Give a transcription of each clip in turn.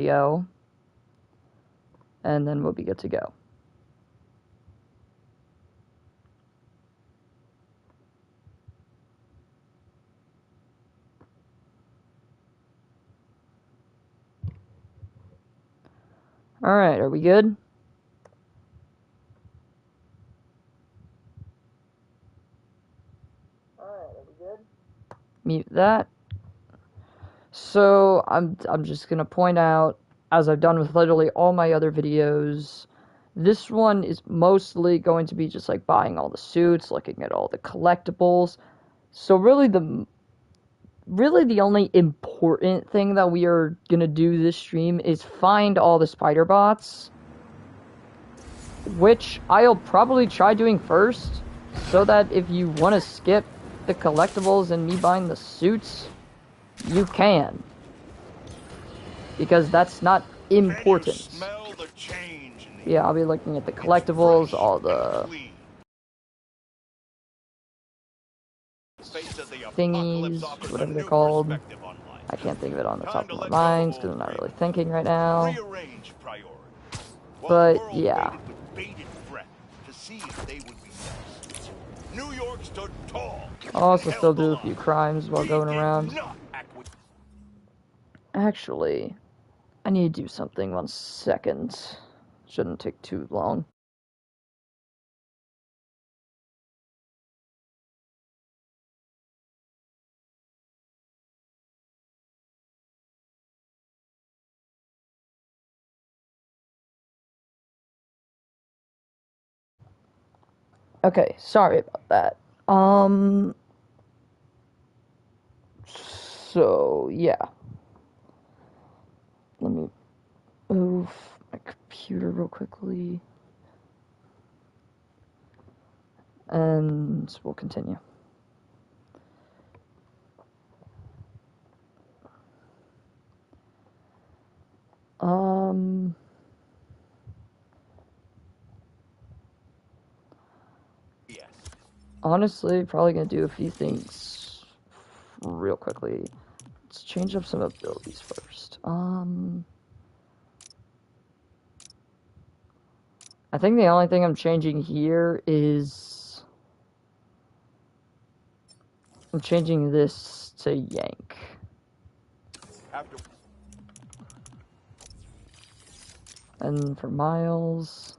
video, and then we'll be good to go. Alright, are we good? Mute that. So I'm just gonna point out, as I've done with literally all my other videos, this one is mostly going to be just like buying all the suits, looking at all the collectibles. So really the only important thing that we are gonna do this stream is find all the spider bots, which I'll probably try doing first, so that if you want to skip the collectibles and me buying the suits, you can, because that's not important. Yeah, I'll be looking at the collectibles, all the thingies, whatever they're called. I can't think of it on the top of my mind because I'm not really thinking right now. But yeah. I'll also still do a few crimes while going around. Actually, I need to do something. 1 second. Shouldn't take too long. Okay, sorry about that. So, yeah. Let me move my computer real quickly. And we'll continue. Honestly, probably gonna do a few things real quickly. Let's change up some abilities first. I think the only thing I'm changing here is I'm changing this to Yank. And for Miles,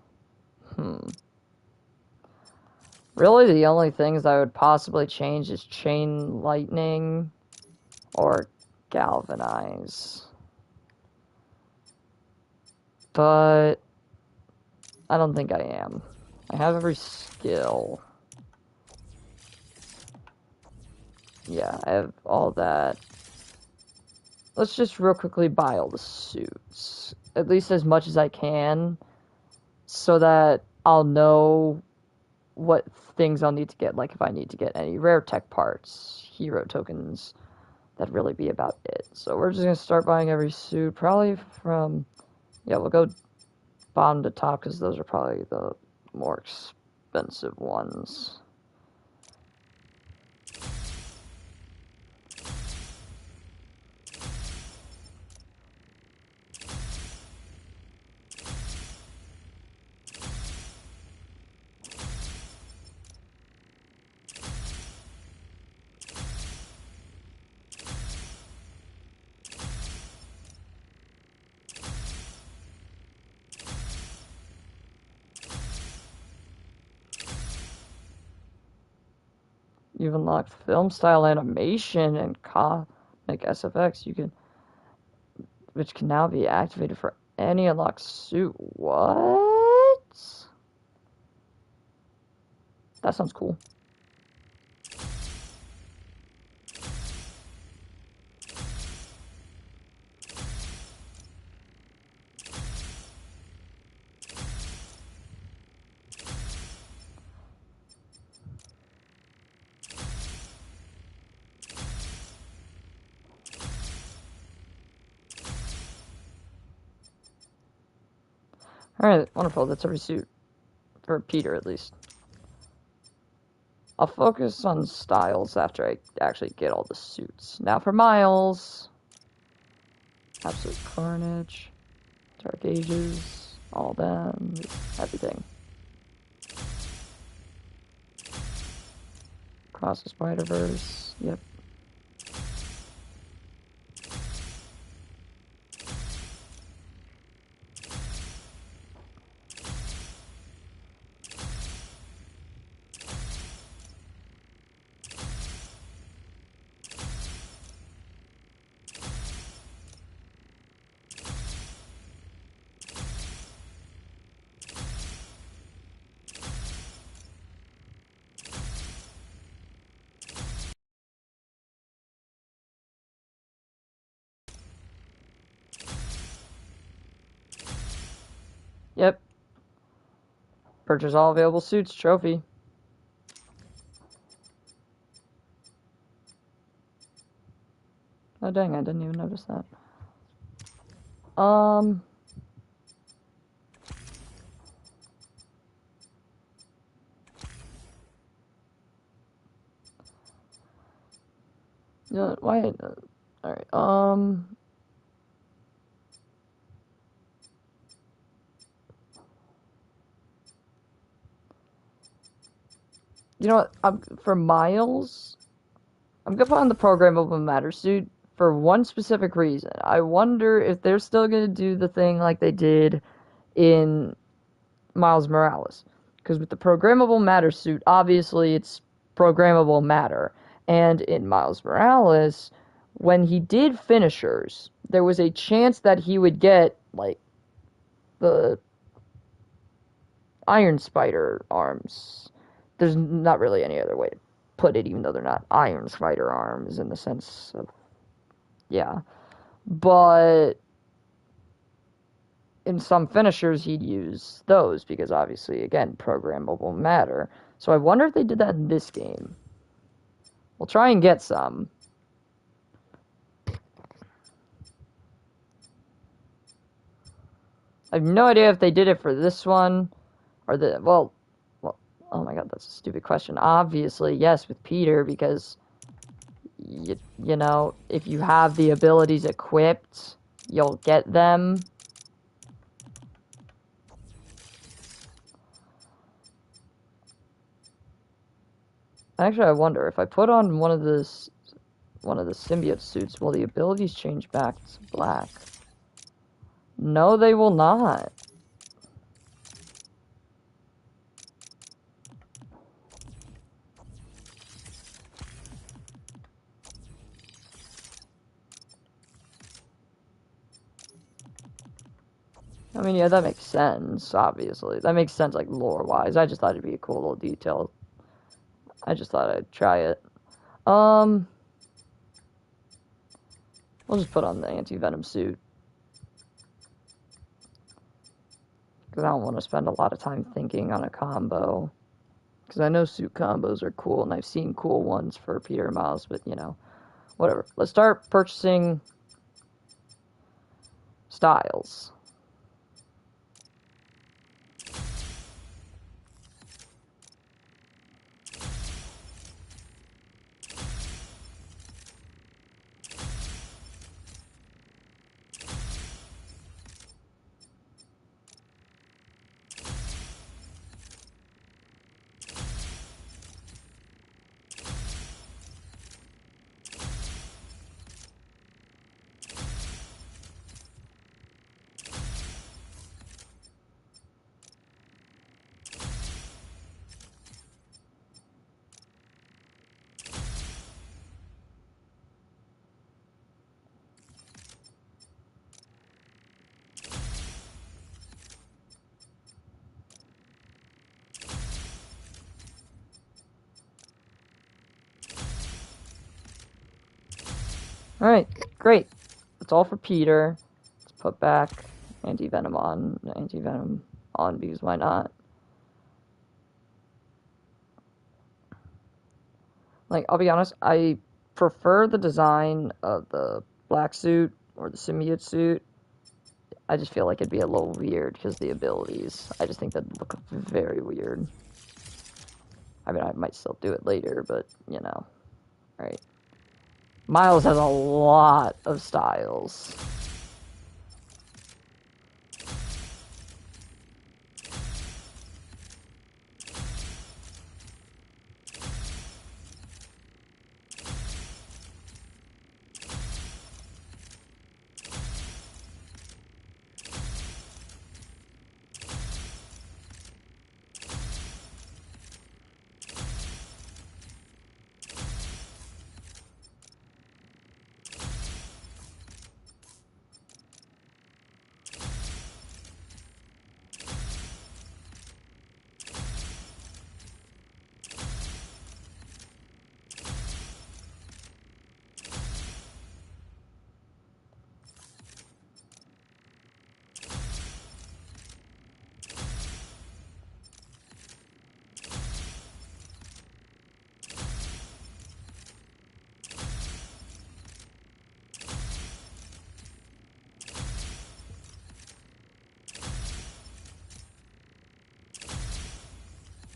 really the only things I would possibly change is Chain Lightning or Galvanize. But I don't think I am. I have every skill. Yeah, I have all that. Let's just real quickly buy all the suits. At least as much as I can, so that I'll know what things I'll need to get, like if I need to get any rare tech parts, hero tokens. That'd really be about it. So we're just gonna start buying every suit, probably from, yeah, we'll go bottom to top, because those are probably the more expensive ones. You've unlocked film style animation and comic SFX. Which can now be activated for any unlocked suit. What? That sounds cool. Alright, wonderful. That's every suit. For Peter, at least. I'll focus on styles after I actually get all the suits. Now for Miles. Absolute Carnage. Dark Ages, all them, everything. Across the Spider-Verse, yep. Yep. Purchase all available suits trophy. Oh dang, I didn't even notice that. You know, why? Alright, you know what? For Miles, I'm gonna put on the programmable matter suit for one specific reason. I wonder if they're still gonna do the thing like they did in Miles Morales. Because with the programmable matter suit, obviously it's programmable matter. And in Miles Morales, when he did finishers, there was a chance that he would get, like, the Iron Spider arms. There's not really any other way to put it, even though they're not Iron Spider arms in the sense of, yeah. But in some finishers, he'd use those because obviously, again, programmable matter. So I wonder if they did that in this game. We'll try and get some. I have no idea if they did it for this one or well, oh my god, that's a stupid question. Obviously, yes, with Peter, because you know, if you have the abilities equipped, you'll get them. Actually, I wonder if I put on one of the symbiote suits, will the abilities change back to black? No, they will not. I mean, yeah, that makes sense, obviously. That makes sense, like, lore-wise. I just thought it'd be a cool little detail. I just thought I'd try it. We'll just put on the anti-venom suit. Because I don't want to spend a lot of time thinking on a combo. Because I know suit combos are cool, and I've seen cool ones for Peter and Miles, but, you know, whatever. Let's start purchasing styles. Alright, great. That's all for Peter. Let's put back anti-venom on because why not? Like, I'll be honest, I prefer the design of the black suit or the symbiote suit. I just feel like it'd be a little weird because the abilities. I just think that'd look very weird. I mean, I might still do it later, but, you know. Alright. Miles has a lot of styles.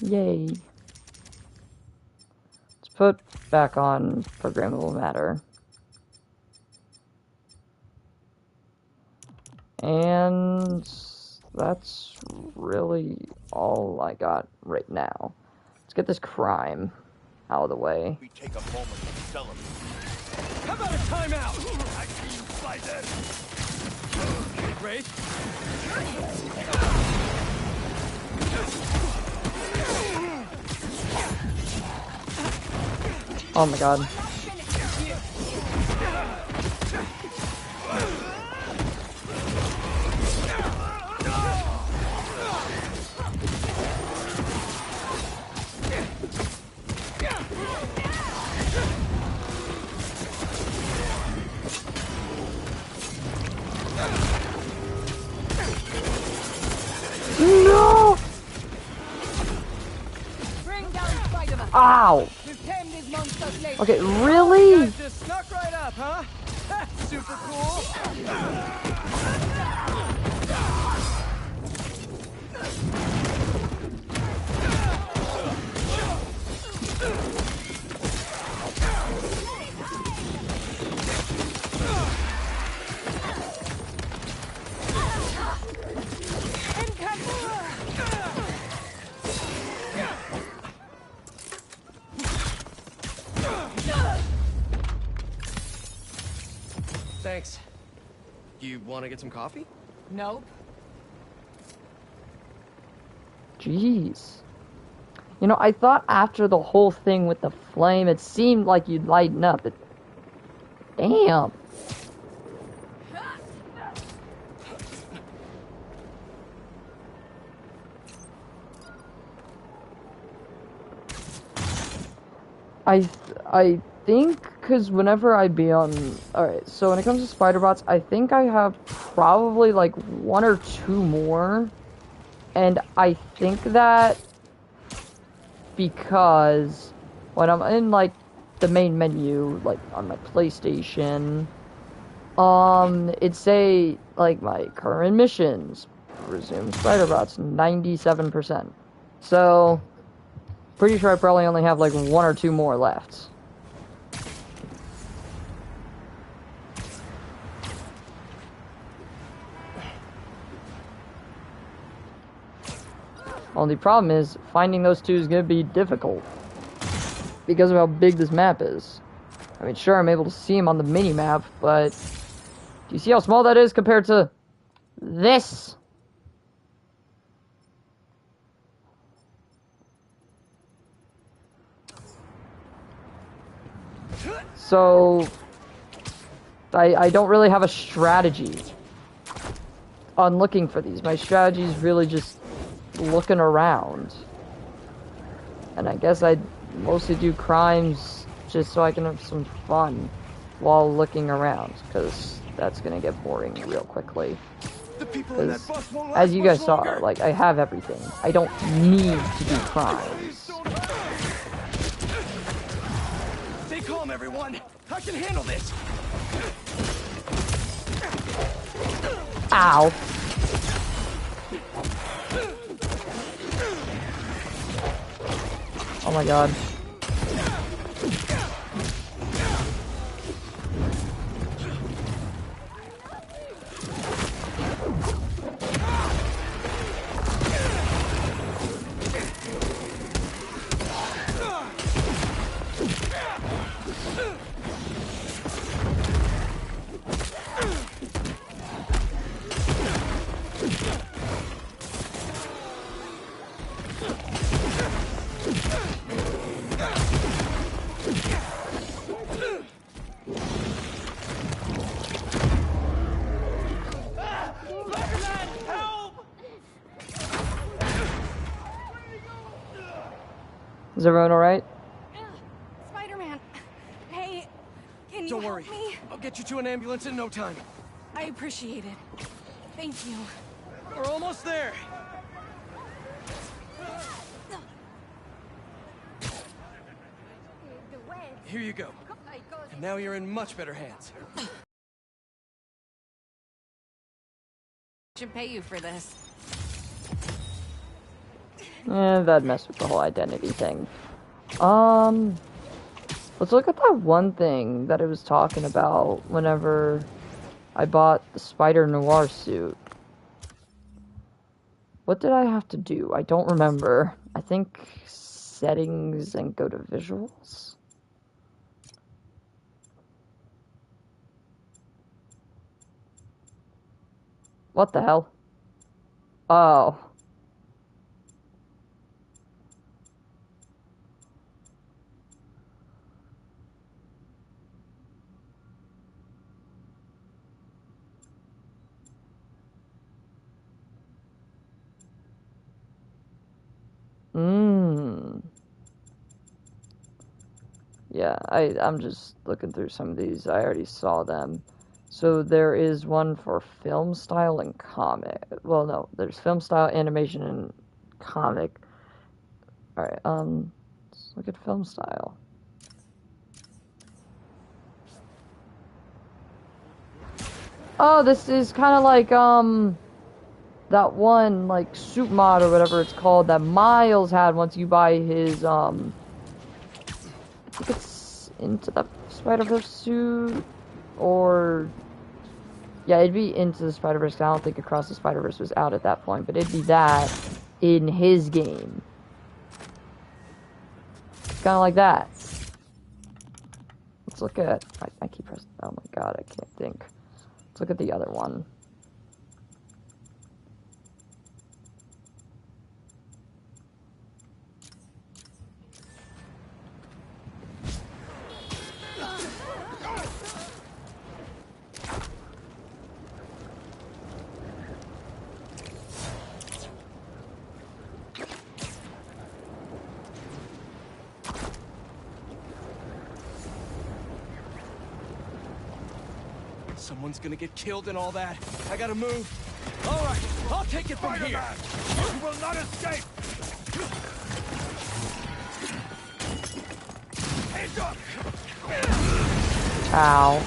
Yay. Let's put back on programmable matter. And that's really all I got right now. Let's get this crime out of the way. We take a moment to celebrate. How about a timeout? I see you slide that. Great. Oh my god. No! Bring down Spider-Man. Ow! We've tamed these monsters lately. Okay, really? Guys just snuck right up, huh? That's super cool. Thanks. You want to get some coffee? Nope. Jeez. You know, I thought after the whole thing with the flame, it seemed like you'd lighten up. Damn. I think, because whenever I be on... Alright, so when it comes to spider bots, I think I have probably like 1 or 2 more. And I think that because when I'm in like the main menu, like on my PlayStation, it'd say like my current missions, resume spider bots, 97%. So, pretty sure I probably only have like 1 or 2 more left. Only problem is, finding those 2 is going to be difficult. Because of how big this map is. I mean, sure, I'm able to see them on the mini-map, but... Do you see how small that is compared to... this? So... I don't really have a strategy on looking for these. My strategy is really just looking around. And I guess I mostly do crimes just so I can have some fun while looking around, because that's gonna get boring real quickly. The people in that bus won't last As you guys much saw, longer. like, I have everything. I don't need to do crimes. Stay calm, everyone. I can handle this. Ow. Oh my god. Is everyone alright? Spider-Man. Hey, can you Don't help worry. me? I'll get you to an ambulance in no time. I appreciate it. Thank you. We're almost there. Here you go. And now you're in much better hands. Should pay you for this. That'd mess with the whole identity thing. Let's look at that one thing that I was talking about whenever I bought the Spider Noir suit. What did I have to do? I don't remember. I think settings and go to visuals. What the hell? Oh. Mmm. Yeah, I'm just looking through some of these. I already saw them. So there is one for film style and comic. Well, no, there's film style, animation, and comic. Alright, let's look at film style. Oh, this is kind of like, that one, like, suit mod or whatever it's called that Miles had once you buy his, I think it's Into the Spider-Verse suit, or, yeah, it'd be Into the Spider-Verse. I don't think Across the Spider-Verse was out at that point, but it'd be that in his game. Kind of like that. Let's look at, I keep pressing, oh my god, I can't think. Let's look at the other one. Someone's gonna get killed and all that. I gotta move. All right, I'll take it from here. You will not escape. Hands up. Ow.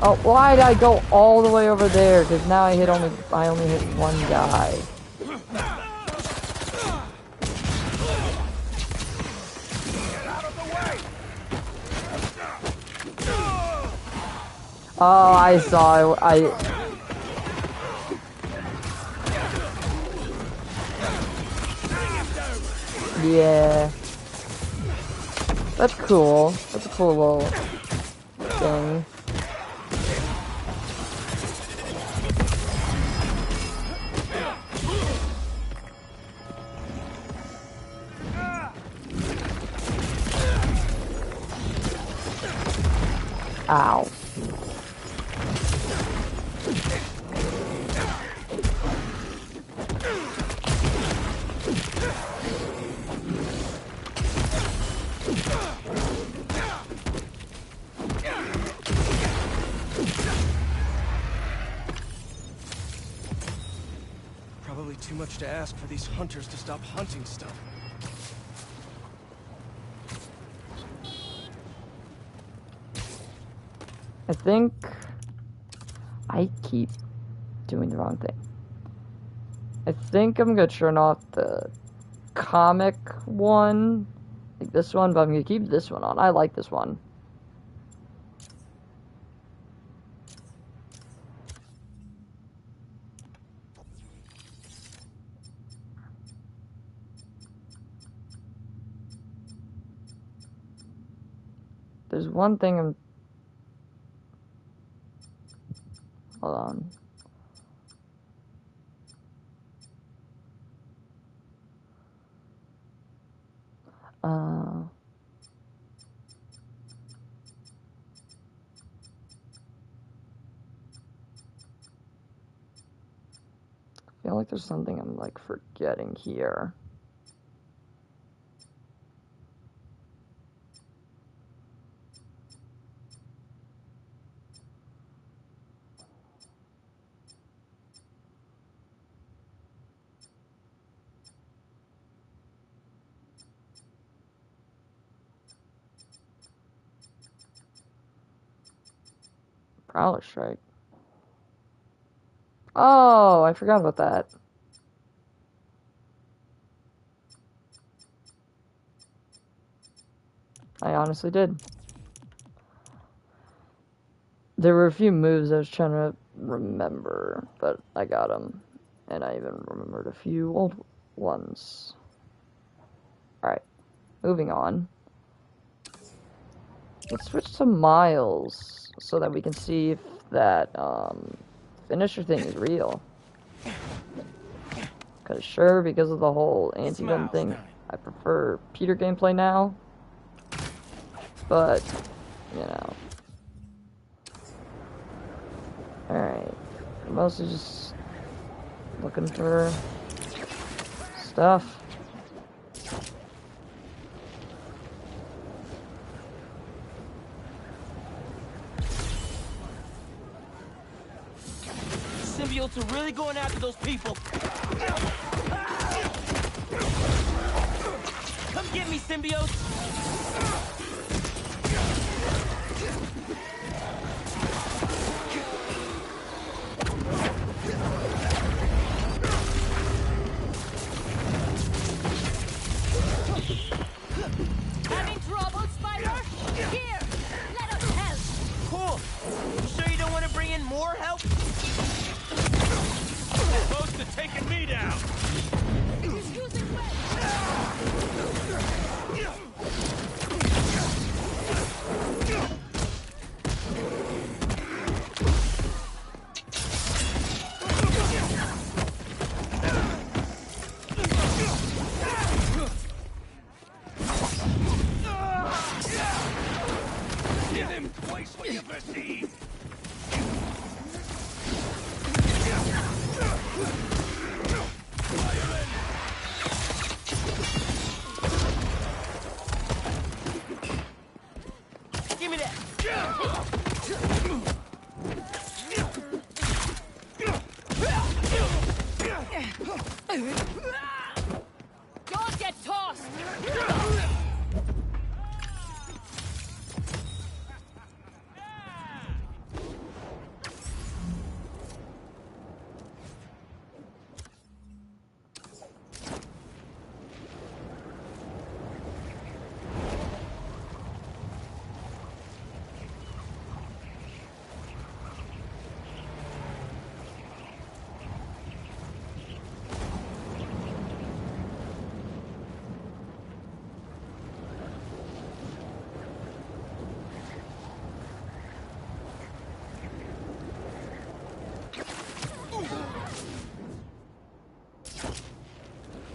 Oh, why'd I go all the way over there? Because now I only hit one guy. Oh, I saw it. Yeah. That's cool. That's a cool little thing. Ow. Probably too much to ask for these hunters to stop hunting stuff. I think I keep doing the wrong thing. I think I'm gonna turn off the comic one, like this one, but I'm gonna keep this one on. I like this one. There's one thing I'm... Hold on. I feel like there's something I'm, like, forgetting here. Prowler Strike. Oh, I forgot about that. I honestly did. There were a few moves I was trying to remember, but I got them. And I even remembered a few old ones. Alright, moving on. Let's switch to Miles so that we can see if that finisher thing is real. Because sure, because of the whole anti-gun thing, I prefer Peter gameplay now. But, you know. Alright. Mostly just looking for stuff. Symbiotes are really going after those people. Come get me, symbiotes! Having trouble, Spider? Here, let us help. Cool. You sure you don't want to bring in more help? Close to taking me down. He's using webs. Give him twice what you've received. Give me that. Don't get tossed.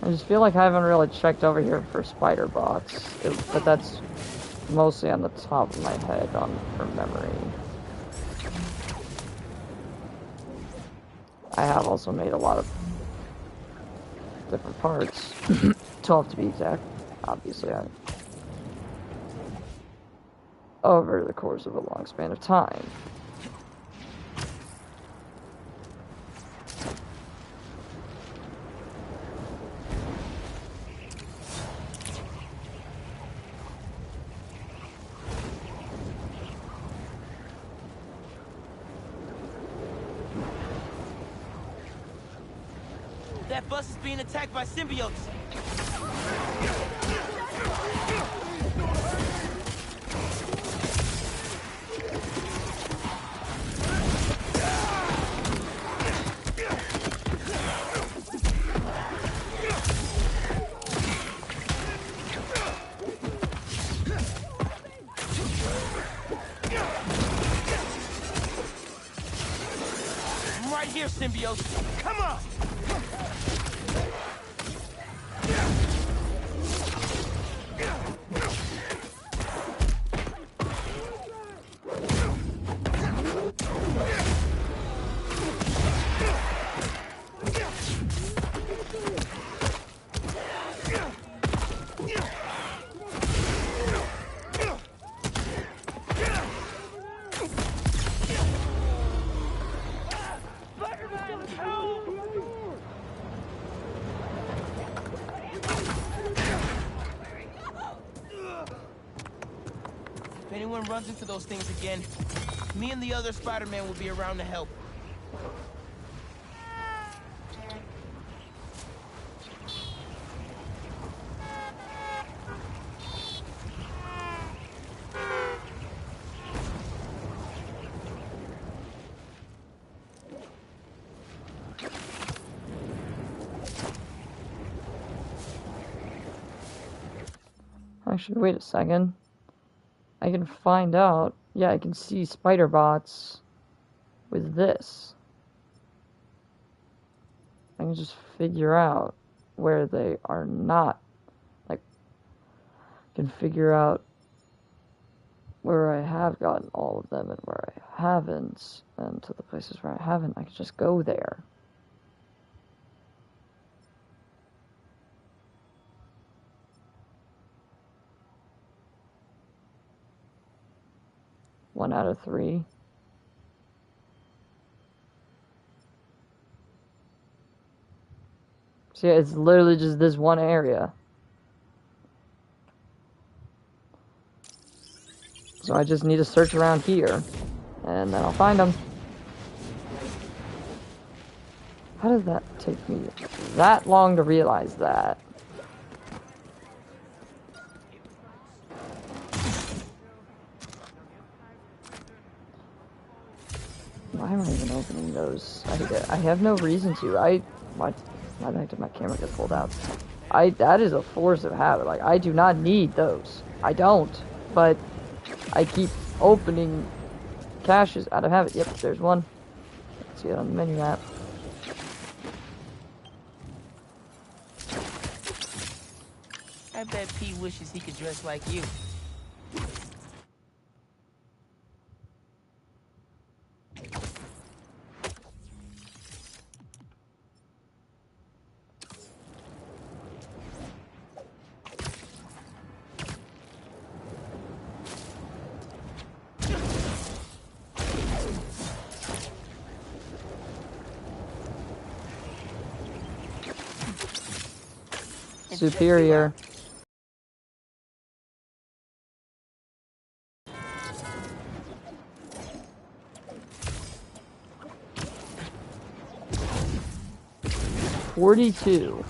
I just feel like I haven't really checked over here for spider bots, but that's mostly on the top of my head from memory. I have also made a lot of different parts, 12 to be exact, obviously, over the course of a long span of time. That bus is being attacked by symbiotes. I'm right here, symbiotes. Come on! If anyone runs into those things again, me and the other Spider-Man will be around to help. Actually, wait a second. I can find out. Yeah, I can see spider bots with this. I can just figure out where they are not. Like, I can figure out where I have gotten all of them and where I haven't. And to the places where I haven't, I can just go there. One out of 3. So yeah, it's literally just this one area. So I just need to search around here, and then I'll find them. How does that take me that long to realize that? Why am I even opening those? I have no reason to. Why the heck did my camera get pulled out? That is a force of habit. Like, I do not need those. I don't. But I keep opening caches out of habit. Yep, there's one. See it on the menu map. I bet Pete wishes he could dress like you. Superior. $42.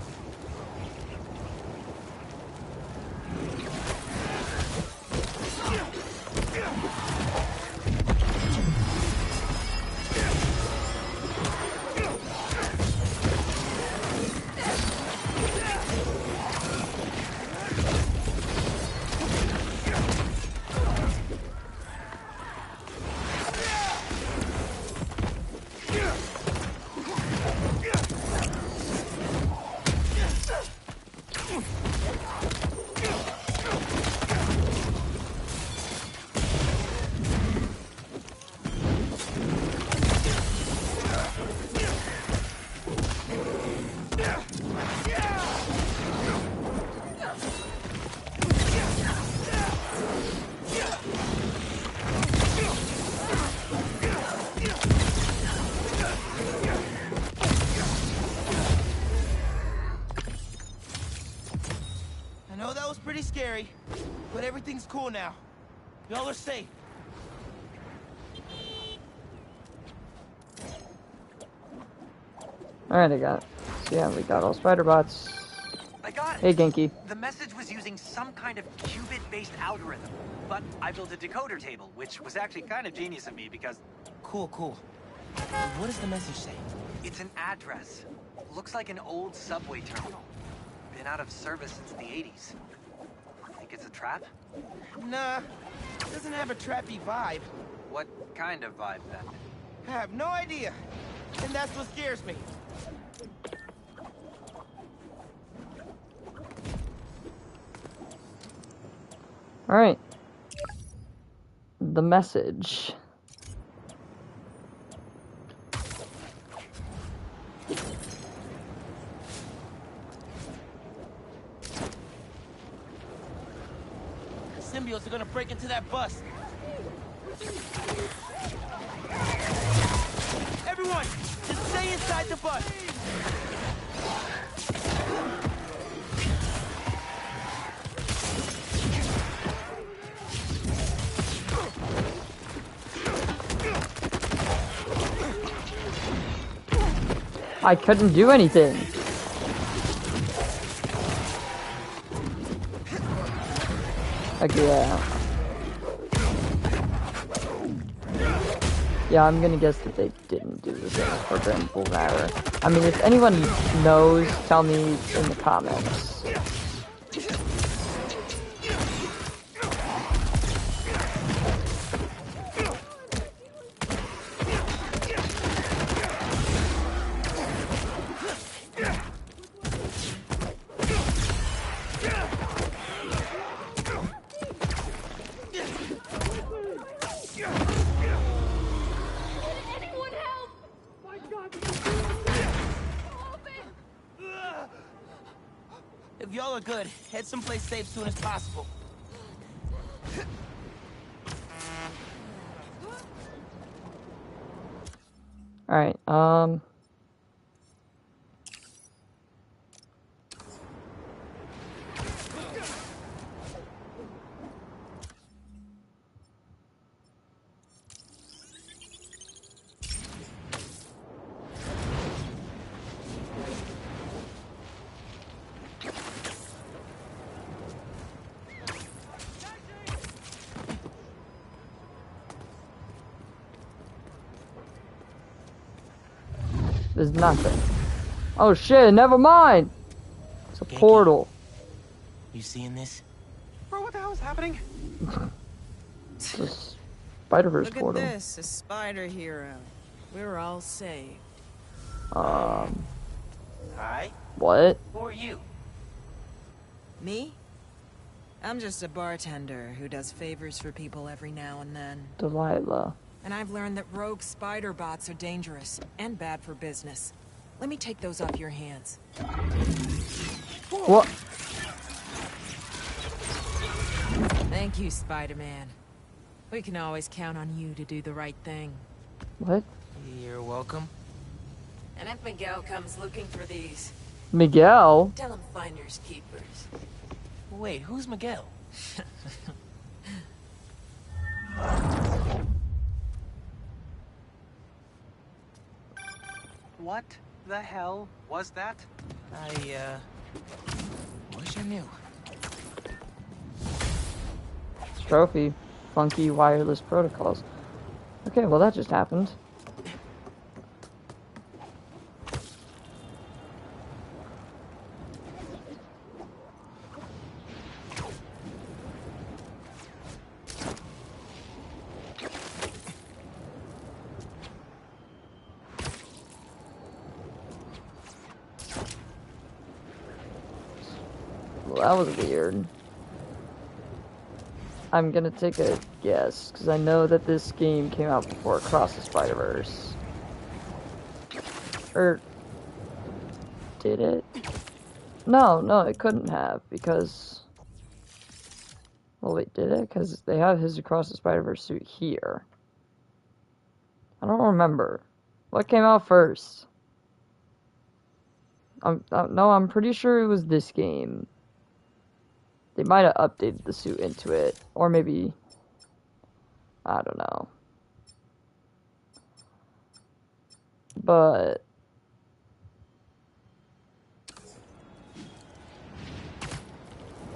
Pretty scary, but everything's cool now. Y'all are safe. Alright, I got it. So yeah, we got all spider bots. I got it. Hey, Genki. The message was using some kind of qubit-based algorithm, but I built a decoder table, which was actually kind of genius of me because... Cool. What does the message say? It's an address. Looks like an old subway terminal. Been out of service since the 80s. Think it's a trap? Nah, it doesn't have a trappy vibe. What kind of vibe, then? I have no idea, and that's what scares me. Alright. The message. Symbiotes are gonna break into that bus. Everyone, just stay inside the bus. I couldn't do anything. Okay, yeah, I'm gonna guess that they didn't do the same programmable matter. I mean, if anyone knows, tell me in the comments. y'all are good, head someplace safe soon as possible. Alright, there's nothing. Oh shit, never mind! It's a Genki. portal. You seeing this? Bro, what the hell is happeing? It's a Spider-Verse Look portal. at this, a spider hero. We're all saved. Alright. What? Who are you? Me? I'm just a bartender who does favors for people every now and then. Delilah. And I've learned that rogue spider bots are dangerous and bad for business. Let me take those off your hands. What? Thank you, Spider-Man. We can always count on you to do the right thing. What? You're welcome. And if Miguel comes looking for these, Miguel? tell him finders keepers. Wait, who's Miguel? What the hell was that? I wish I knew. Trophy. Funky wireless protocols. Okay, well that just happened. Well, that was weird. I'm gonna take a guess, because I know that this game came out before Across the Spider-Verse. Or... did it? No, it couldn't have, because... well, wait, did it? Because they have his Across the Spider-Verse suit here. I don't remember. What came out first? No, I'm pretty sure it was this game. They might have updated the suit into it. Or maybe... I don't know. But...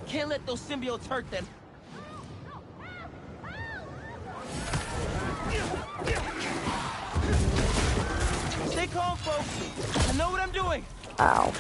Can't let those symbiotes hurt them. Stay calm, folks. I know what I'm doing. Ow.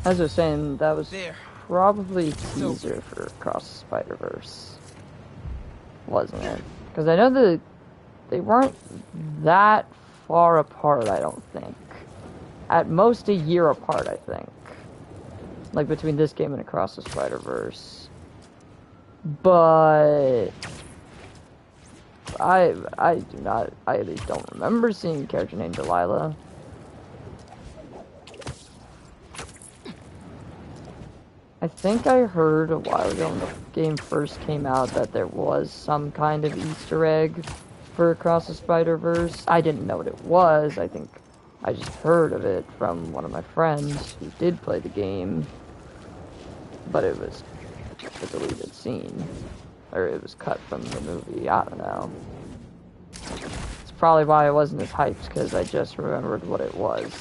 As I was saying, that was There. probably a teaser for Across the Spider-Verse. Wasn't it? Because I know that they weren't that far apart, I don't think. At most a year apart, I think. Like between this game and Across the Spider-Verse. But... I at least don't remember seeing a character named Delilah. I think I heard a while ago when the game first came out that there was some kind of Easter egg for Across the Spider-Verse. I didn't know what it was. I think I just heard of it from one of my friends who did play the game, but it was a deleted scene, or it was cut from the movie. I don't know. It's probably why I wasn't as hyped, because I just remembered what it was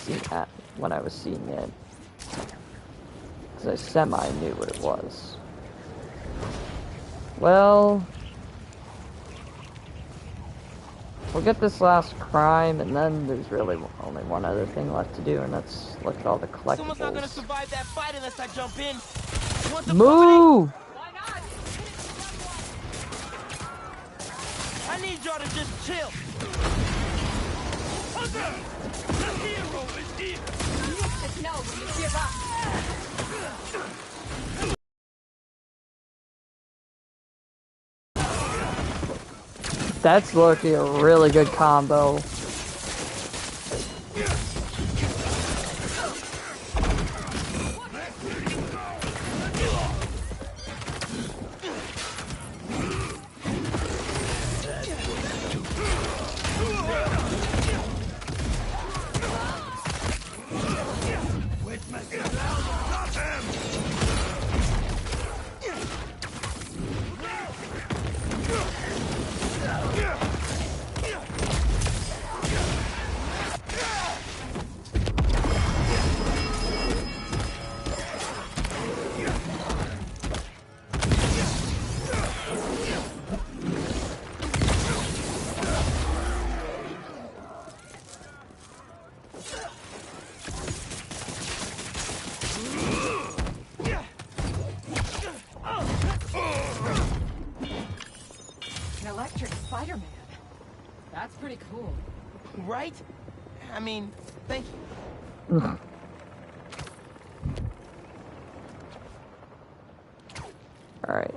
when I was seeing it. Because I semi-knew what it was. Well, we'll get this last crime, and then there's really only one other thing left to do, and that's look at all the Someone's not gonna collectibles. survive that fight unless I jump in. You want some Move! company? I need y'all to just chill. Hunter! The hero is here! Just know when you give up. That's looking a really good combo. An electric Spider-Man. That's pretty cool. Right? I mean, thank you. Alright,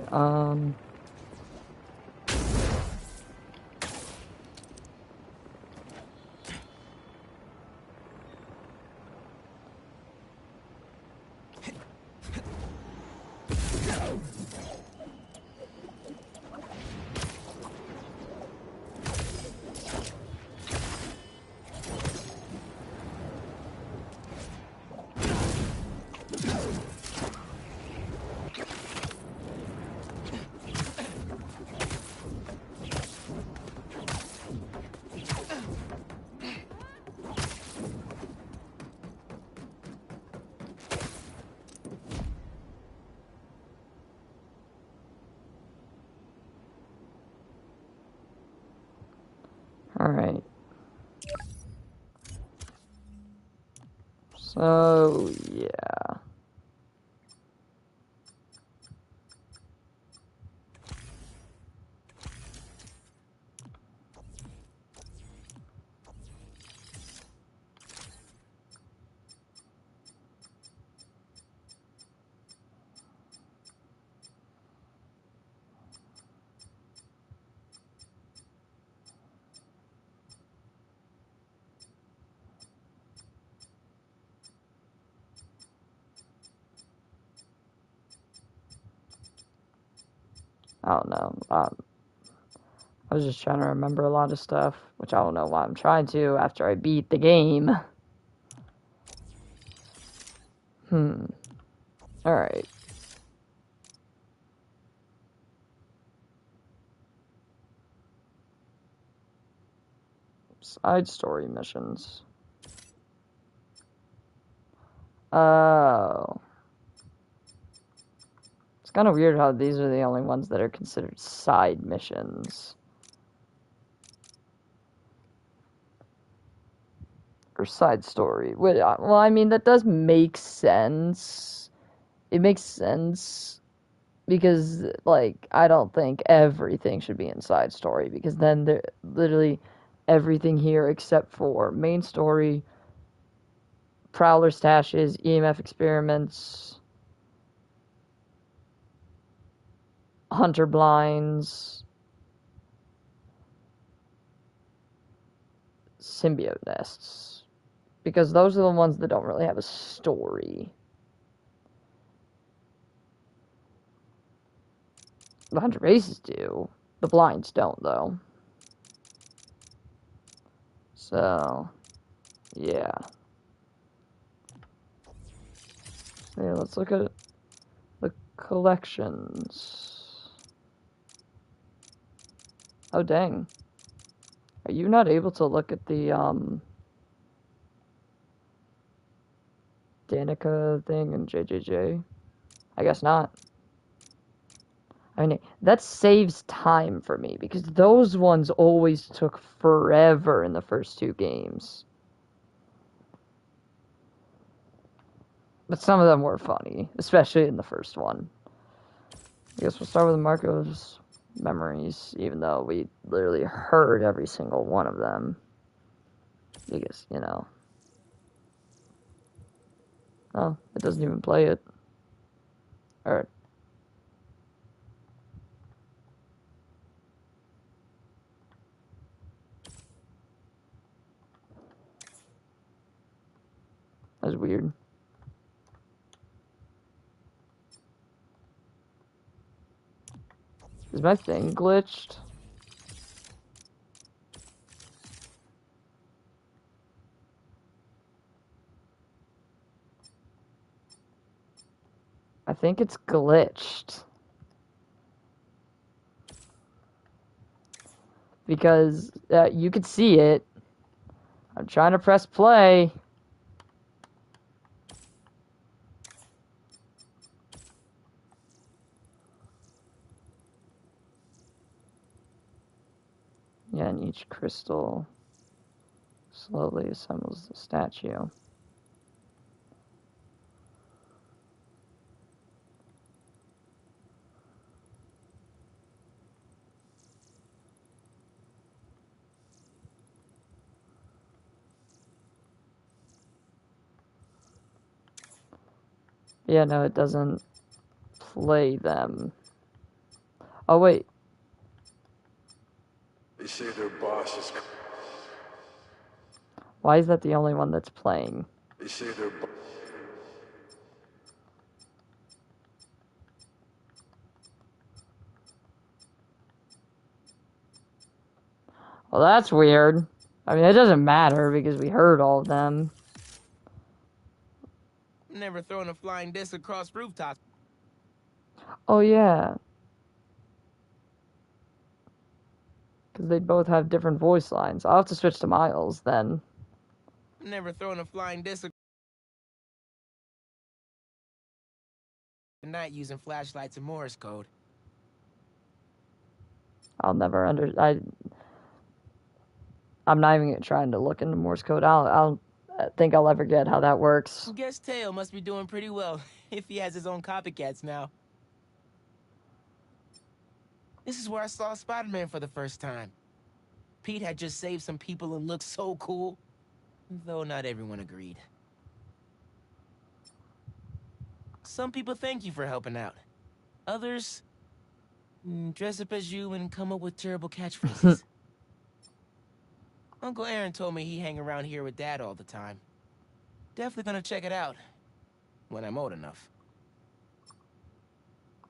alright. So, yeah. I don't know. I was just trying to remember a lot of stuff, which I don't know why I'm trying to after I beat the game. Alright. Side story missions. Oh. It's kind of weird how these are the only ones that are considered side missions. Or side story. Well, I mean, that does make sense. It makes sense because, like, I don't think everything should be in side story because then there literally everything here except for main story, Prowler stashes, EMF experiments, Hunter blinds, symbiote nests. Because those are the ones that don't really have a story. The 100 races do. The blinds don't, though. So, yeah. Yeah, let's look at the collections. Oh, dang. Are you not able to look at the, Danica thing and JJJ? I guess not. I mean, that saves time for me, because those ones always took forever in the first two games. But some of them were funny, especially in the first one. I guess we'll start with Marco's memories, even though we literally heard every single one of them. Because, you know. Oh, it doesn't even play it. Alright. That's weird. Is my thing glitched? I think it's glitched. Because you could see it. I'm trying to press play. Yeah, and each crystal slowly assembles the statue. Yeah, no, it doesn't play them. Oh, wait. They say their boss is. Why is that the only one that's playing? They say their. Well, that's weird. I mean, it doesn't matter because we heard all of them. Never throwing a flying disc across rooftops. Oh, yeah. Because they both have different voice lines. I'll have to switch to Miles then. Never throwing a flying disc at night using flashlights and Morse code. I'll never I'm not even trying to look into Morse code. I think I'll ever get how that works. Guess Teo must be doing pretty well if he has his own copycats now. This is where I saw Spider-Man for the first time. Pete had just saved some people and looked so cool, though not everyone agreed. Some people thank you for helping out. Others dress up as you and come up with terrible catchphrases. Uncle Aaron told me he hang around here with Dad all the time. Definitely gonna check it out when I'm old enough.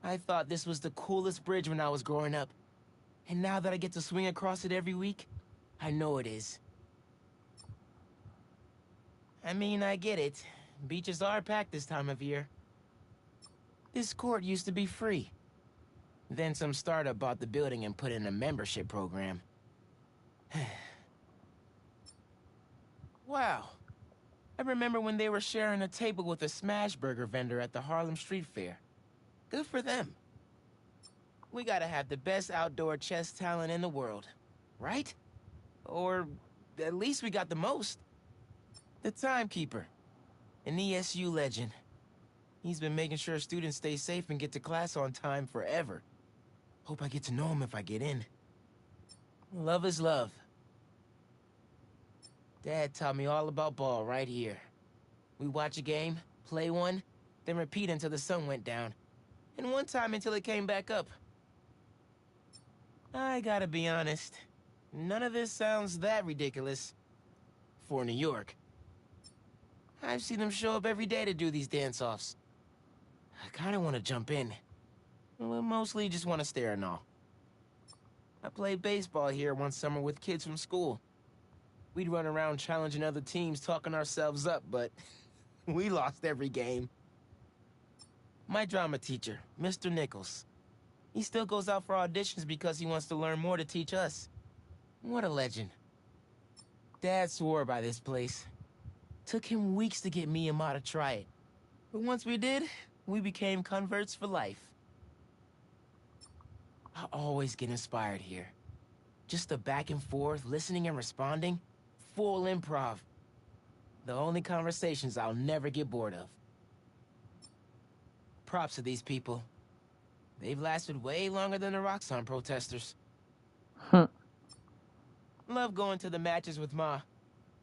I thought this was the coolest bridge when I was growing up. And now that I get to swing across it every week, I know it is. I mean, I get it. Beaches are packed this time of year. This court used to be free. Then some startup bought the building and put in a membership program. Wow. I remember when they were sharing a table with a smash burger vendor at the Harlem Street Fair. Good for them. We gotta have the best outdoor chess talent in the world, right? Or at least we got the most. The Timekeeper, an ESU legend. He's been making sure students stay safe and get to class on time forever. Hope I get to know him if I get in. Love is love. Dad taught me all about ball right here. We watch a game, play one, then repeat until the sun went down. And one time until it came back up. I gotta be honest, none of this sounds that ridiculous. For New York. I've seen them show up every day to do these dance-offs. I kinda wanna jump in. Well, mostly just want to stare and all. I played baseball here one summer with kids from school. We'd run around challenging other teams, talking ourselves up, but we lost every game. My drama teacher, Mr. Nichols. He still goes out for auditions because he wants to learn more to teach us. What a legend. Dad swore by this place. Took him weeks to get me and Ma to try it. But once we did, we became converts for life. I always get inspired here. Just the back and forth, listening and responding. Full improv. The only conversations I'll never get bored of. Props to these people. They've lasted way longer than the Roxxon protesters. Love going to the matches with Ma.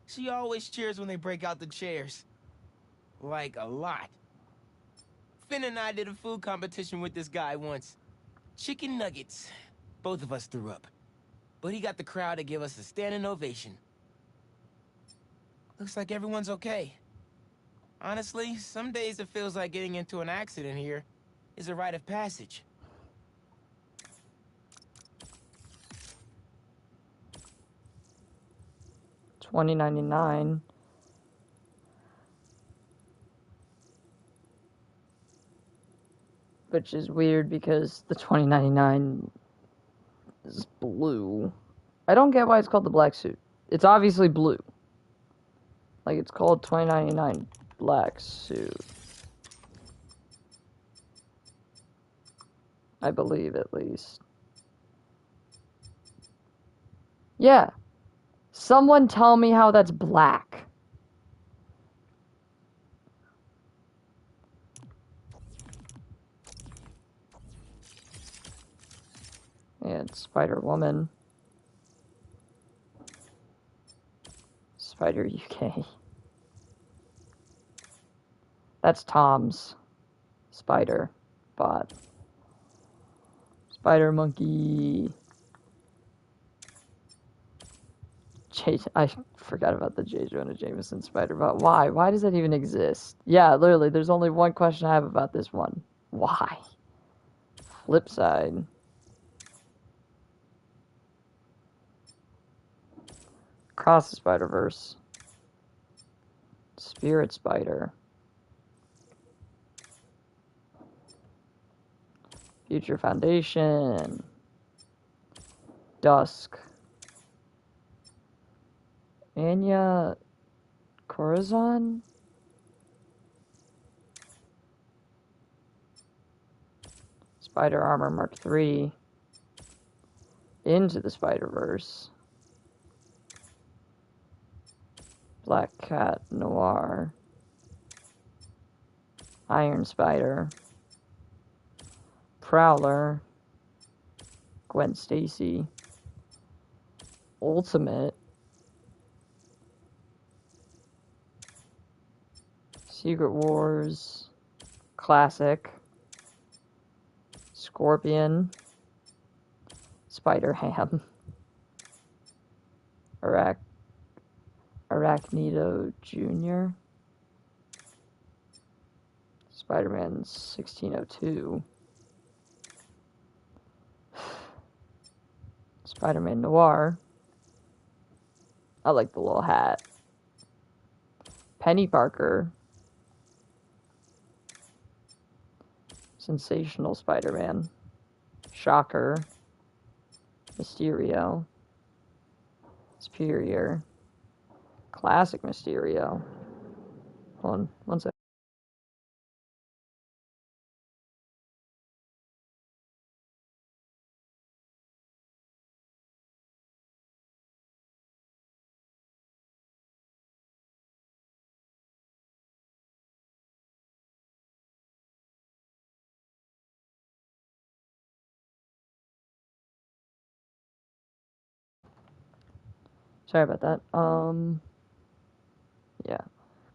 She always cheers when they break out the chairs. Like, a lot. Finn and I did a food competition with this guy once. Chicken nuggets. Both of us threw up. But he got the crowd to give us a standing ovation. Looks like everyone's okay. Honestly, some days it feels like getting into an accident here is a rite of passage. $20.99. Which is weird because the $20.99 is blue. I don't get why it's called the black suit. It's obviously blue. Like, it's called $20.99 black suit. I believe, at least. Yeah. Someone tell me how that's black. Yeah, it's Spider-Woman. Spider UK. That's Tom's spider bot. Spider Monkey. I forgot about the J. Jonah Jameson spider bot. Why? Why does that even exist? Yeah, literally, there's only one question I have about this one. Why? Flip side. Across the Spider-Verse. Spirit Spider. Future Foundation. Dusk. Anya Corazon? Spider Armor Mark III. Into the Spider-Verse. Black Cat Noir. Iron Spider. Prowler. Gwen Stacy. Ultimate. Secret Wars. Classic. Scorpion. Spider-Ham. Arachnido Jr. Spider-Man 1602. Spider-Man Noir. I like the little hat. Penny Parker. Sensational Spider-Man. Shocker. Mysterio. Superior. Classic Mysterio. Hold on, one sec. Sorry about that. Yeah.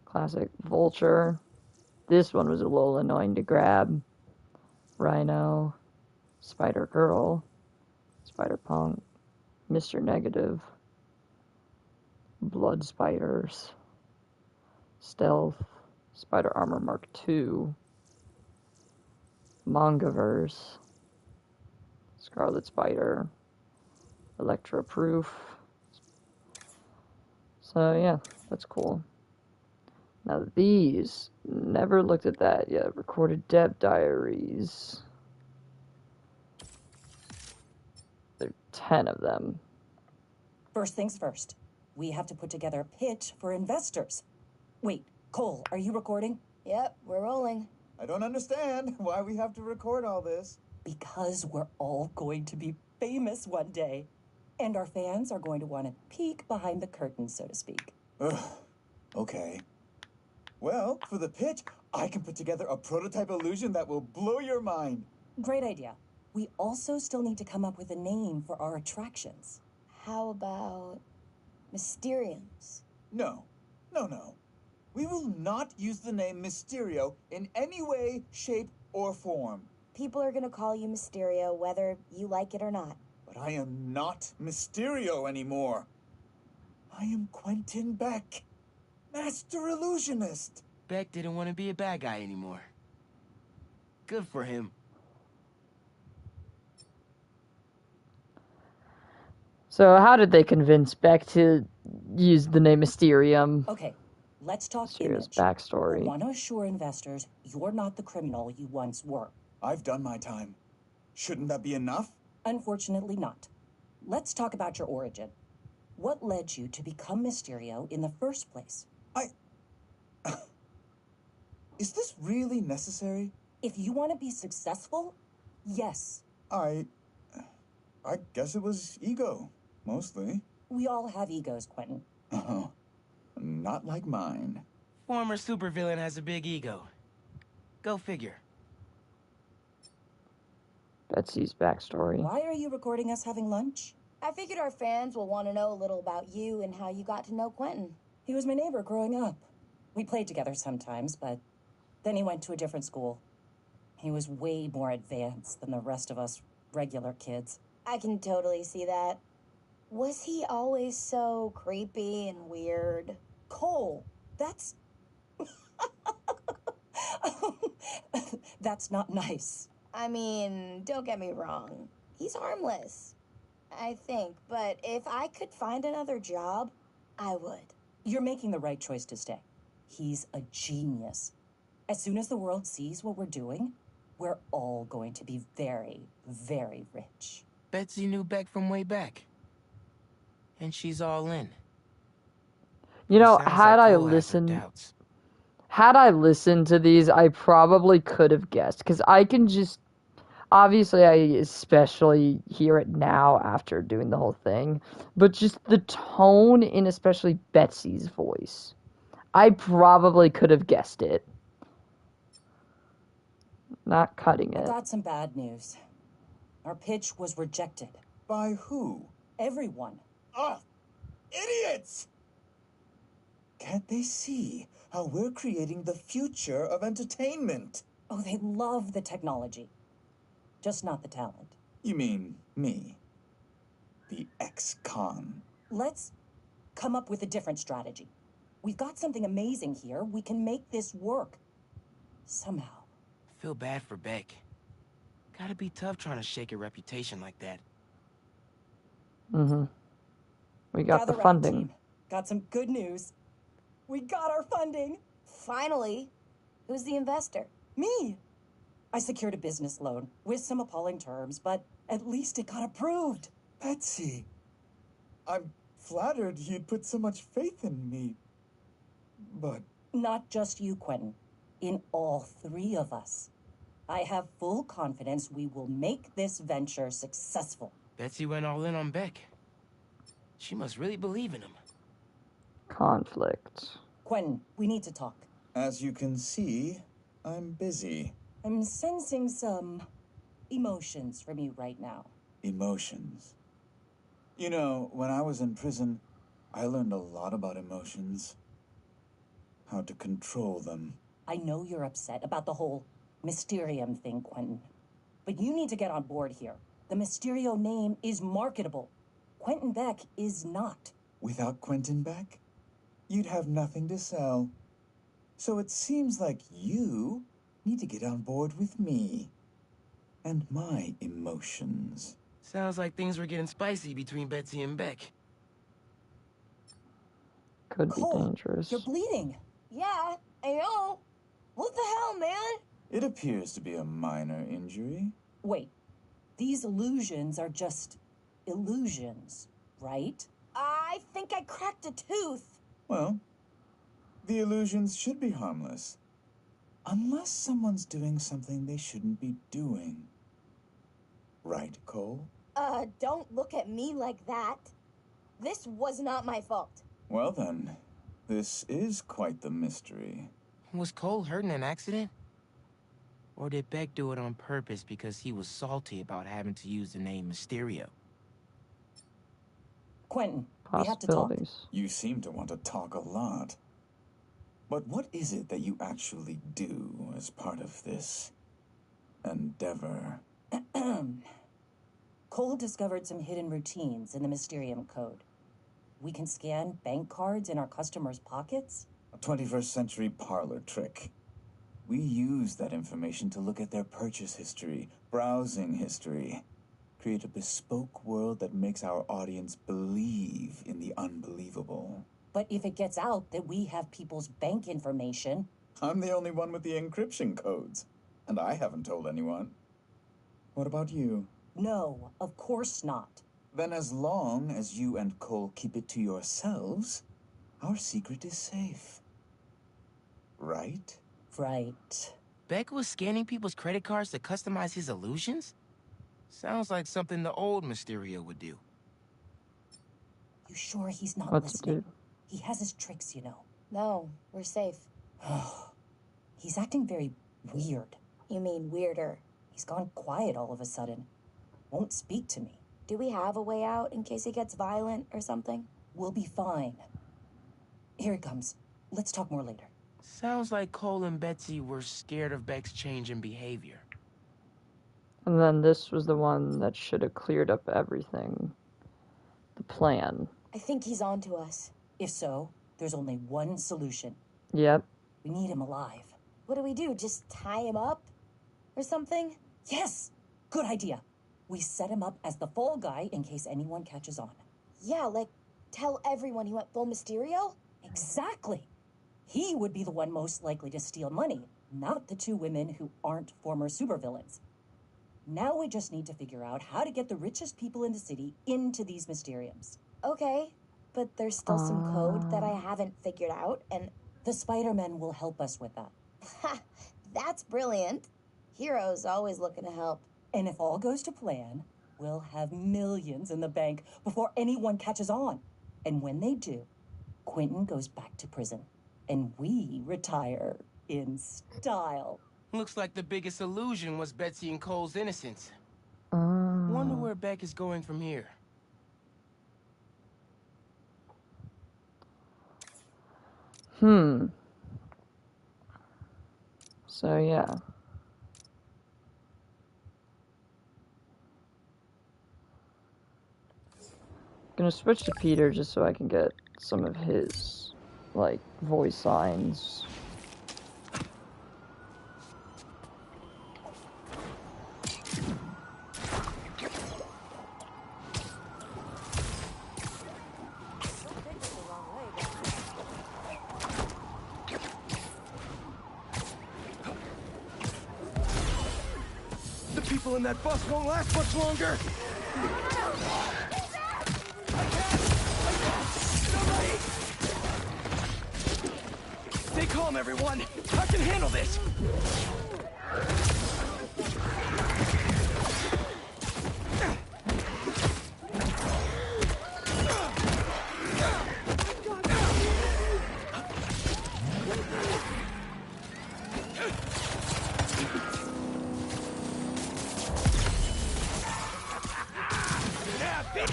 Classic Vulture. This one was a little annoying to grab. Rhino. Spider-Girl. Spider-Punk. Mr. Negative. Blood Spiders. Stealth. Spider Armor Mark II. Mangaverse. Scarlet Spider, Electro-proof. So yeah, that's cool. Now these, never looked at that yet. Recorded Dev Diaries. There are 10 of them. First things first, we have to put together a pitch for investors. Wait, Cole, are you recording? Yep, we're rolling. I don't understand why we have to record all this. Because we're all going to be famous one day. And our fans are going to want to peek behind the curtain, so to speak. Ugh, okay. Well, for the pitch, I can put together a prototype illusion that will blow your mind. Great idea. We also still need to come up with a name for our attractions. How about Mysteriums? No. We will not use the name Mysterio in any way, shape, or form. People are gonna call you Mysterio whether you like it or not. But I am not Mysterio anymore. I am Quentin Beck, Master Illusionist. Beck didn't want to be a bad guy anymore. Good for him. So how did they convince Beck to use the name Mysterium? Okay, let's talk Mysterio's image. backstory. We want to assure investors you're not the criminal you once were. I've done my time. Shouldn't that be enough? Unfortunately not. Let's talk about your origin. What led you to become Mysterio in the first place? Is this really necessary? If you want to be successful, yes. I guess it was ego, mostly. We all have egos, Quentin. Oh, not like mine. Former supervillain has a big ego. Go figure. Betsy's backstory. Why are you recording us having lunch? I figured our fans will want to know a little about you and how you got to know Quentin. He was my neighbor growing up. We played together sometimes, but then he went to a different school. He was way more advanced than the rest of us regular kids. I can totally see that. Was he always so creepy and weird? Cole, that's... That's not nice. I mean, don't get me wrong. He's harmless, I think. But if I could find another job, I would. You're making the right choice to stay. He's a genius. As soon as the world sees what we're doing, we're all going to be very, very rich. Betsy knew Beck from way back. And she's all in. You know, Sounds had like I Cole has her listened... doubts. Had I listened to these, I probably could have guessed. Because I can just... Obviously, I especially hear it now after doing the whole thing. But just the tone in especially Betsy's voice. I probably could have guessed it. Not cutting I it. got some bad news. Our pitch was rejected. By who? Everyone. Ah, idiots! Can't they see how we're creating the future of entertainment? Oh, they love the technology. Just not the talent. You mean me? The ex-con? Let's come up with a different strategy. We've got something amazing here. We can make this work. Somehow. Feel bad for Beck. Gotta be tough trying to shake a reputation like that. Mm-hmm. We got Gather the round, funding. team. Got some good news. We got our funding. Finally. Who's the investor? Me. I secured a business loan with some appalling terms, but at least it got approved. Betsy, I'm flattered you'd put so much faith in me. But... Not just you, Quentin. In all three of us. I have full confidence we will make this venture successful. Betsy went all in on Beck. She must really believe in him. Conflict. Quentin, we need to talk. as you can see, I'm busy. I'm sensing some emotions from you right now. Emotions. You know, when I was in prison, I learned a lot about emotions. How to control them. I know you're upset about the whole Mysterium thing, Quentin. But you need to get on board here. The Mysterio name is marketable. Quentin Beck is not. Without Quentin Beck, you'd have nothing to sell. So it seems like you need to get on board with me. And my emotions. Sounds like things were getting spicy between Betsy and Beck. Could be Cole, dangerous. you're bleeding. Yeah, I know. What the hell, man? It appears to be a minor injury. Wait, these illusions are just illusions, right? I think I cracked a tooth. Well, the illusions should be harmless. Unless someone's doing something they shouldn't be doing. Right, Cole? Don't look at me like that. This was not my fault. Well then, this is quite the mystery. Was Cole hurt in an accident? Or did Beck do it on purpose because he was salty about having to use the name Mysterio? Quentin, we have to talk. Possibilities. You seem to want to talk a lot. But what is it that you actually do as part of this endeavor? Cole discovered some hidden routines in the Mysterium Code. We can scan bank cards in our customers' pockets? A 21st century parlor trick. We use that information to look at their purchase history, browsing history, create a bespoke world that makes our audience believe in the unbelievable. But if it gets out that we have people's bank information... I'm the only one with the encryption codes, and I haven't told anyone. What about you? No, of course not. Then as long as you and Cole keep it to yourselves, our secret is safe. Right? Right. Beck was scanning people's credit cards to customize his illusions? Sounds like something the old Mysterio would do. You sure he's not What's listening? it do? He has his tricks, you know. No, we're safe. He's acting very weird. You mean weirder. He's gone quiet all of a sudden. Won't speak to me. Do we have a way out in case he gets violent or something? We'll be fine. Here he comes. Let's talk more later. Sounds like Cole and Betsy were scared of Beck's change in behavior. And then this was the one that should have cleared up everything. The plan. I think he's on to us. If so, there's only one solution. Yep. We need him alive. What do we do? Just tie him up? Or something? Yes! Good idea. We set him up as the fall guy in case anyone catches on. Yeah, like, tell everyone he went full Mysterio? Exactly. He would be the one most likely to steal money, not the two women who aren't former supervillains. Now we just need to figure out how to get the richest people in the city into these Mysteriums. Okay, but there's still some code that I haven't figured out, and... The Spider-Men will help us with that. Ha! That's brilliant. Heroes always looking to help. And if all goes to plan, we'll have millions in the bank before anyone catches on. And when they do, Quentin goes back to prison. And we retire in style. Looks like the biggest illusion was Betsy and Cole's innocence. Wonder where Beck is going from here. So yeah. Gonna switch to Peter just so I can get some of his, like, voice signs. The people in that bus won't last much longer! Stay calm, everyone! I can handle this!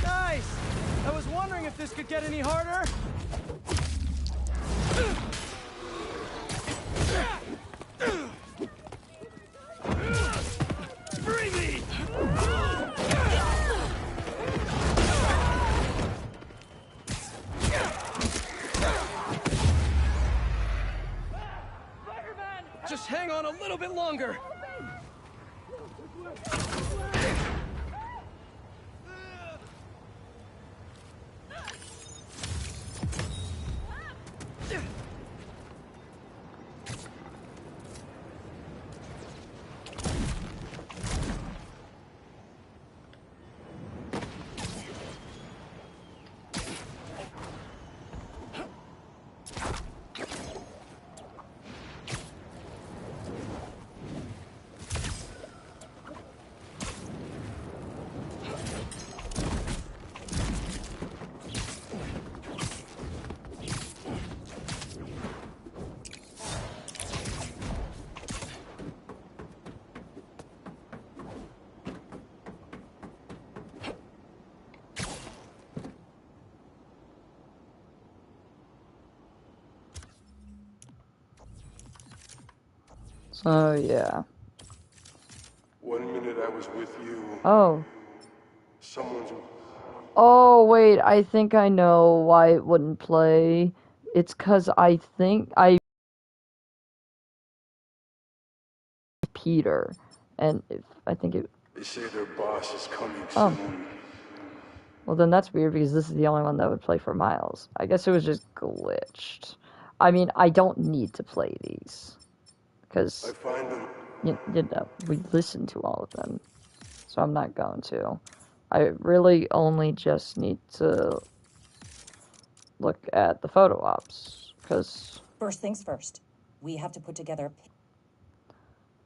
Nice! I was wondering if this could get any harder. Free me! Just hang on a little bit longer. Oh, yeah. 1 minute I was with you. Oh. Someone's. Oh, wait, I think I know why it wouldn't play. It's 'cause I think Peter. And if I think it... They say their boss is coming Oh. soon. Well, then that's weird because this is the only one that would play for Miles. I guess it was just glitched. I mean, I don't need to play these. I Because, find them. you know, we listen to all of them. So I'm not going to. I really only just need to look at the photo ops. Because, First things first, we have to put together.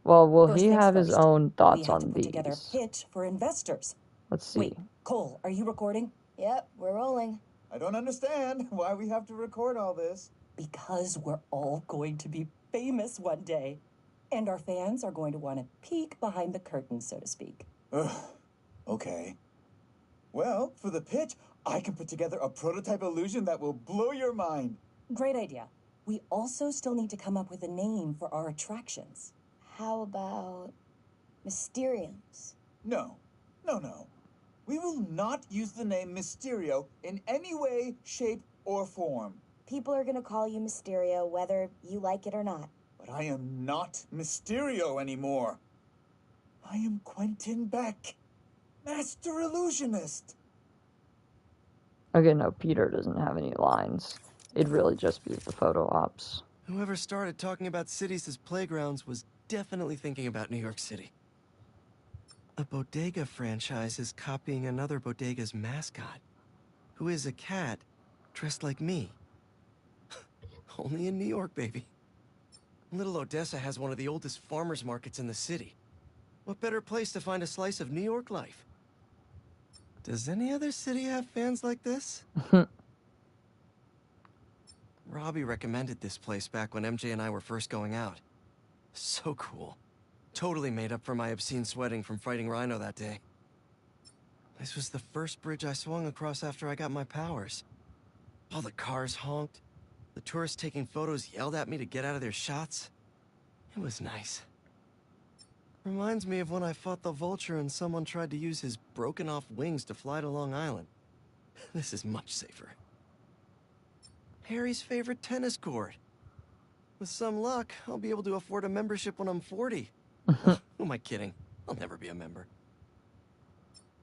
well, will First he things have his first, own we thoughts have to on put together a these? pitch for investors. Let's see. Wait, Cole, are you recording? Yep, we're rolling. I don't understand why we have to record all this. Because we're all going to be famous one day. And our fans are going to want to peek behind the curtain, so to speak. Ugh. Okay. Well, for the pitch, I can put together a prototype illusion that will blow your mind. Great idea. We also still need to come up with a name for our attractions. How about Mysteriums? No. We will not use the name Mysterio in any way, shape, or form. People are gonna call you Mysterio whether you like it or not. But I am not Mysterio anymore. I am Quentin Beck, Master Illusionist. Okay, no, Peter doesn't have any lines. It'd really just be the photo ops. Whoever started talking about cities as playgrounds was definitely thinking about New York City. A bodega franchise is copying another bodega's mascot, who is a cat dressed like me. Only in New York, baby. Little Odessa has one of the oldest farmers markets in the city. What better place to find a slice of New York life? Does any other city have fans like this? Robbie recommended this place back when MJ and I were first going out. So cool. Totally made up for my obscene sweating from fighting Rhino that day. This was the first bridge I swung across after I got my powers. All the cars honked. The tourists taking photos yelled at me to get out of their shots. It was nice. Reminds me of when I fought the Vulture and someone tried to use his broken off wings to fly to Long Island. This is much safer. Harry's favorite tennis court. With some luck, I'll be able to afford a membership when I'm 40. Who am I kidding? I'll never be a member.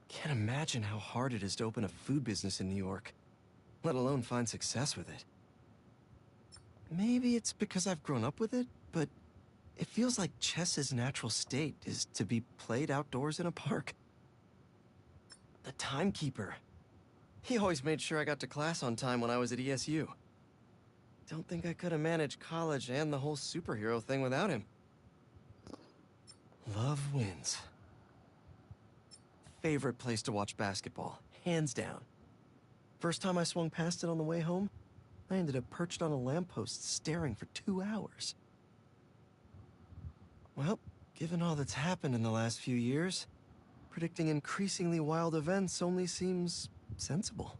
Can't imagine how hard it is to open a food business in New York, let alone find success with it. Maybe it's because I've grown up with it, but it feels like chess's natural state is to be played outdoors in a park. The timekeeper. He always made sure I got to class on time when I was at ESU. Don't think I could have managed college and the whole superhero thing without him. Love wins. Favorite place to watch basketball, hands down. First time I swung past it on the way home, I ended up perched on a lamppost staring for 2 hours. Well, given all that's happened in the last few years, predicting increasingly wild events only seems sensible.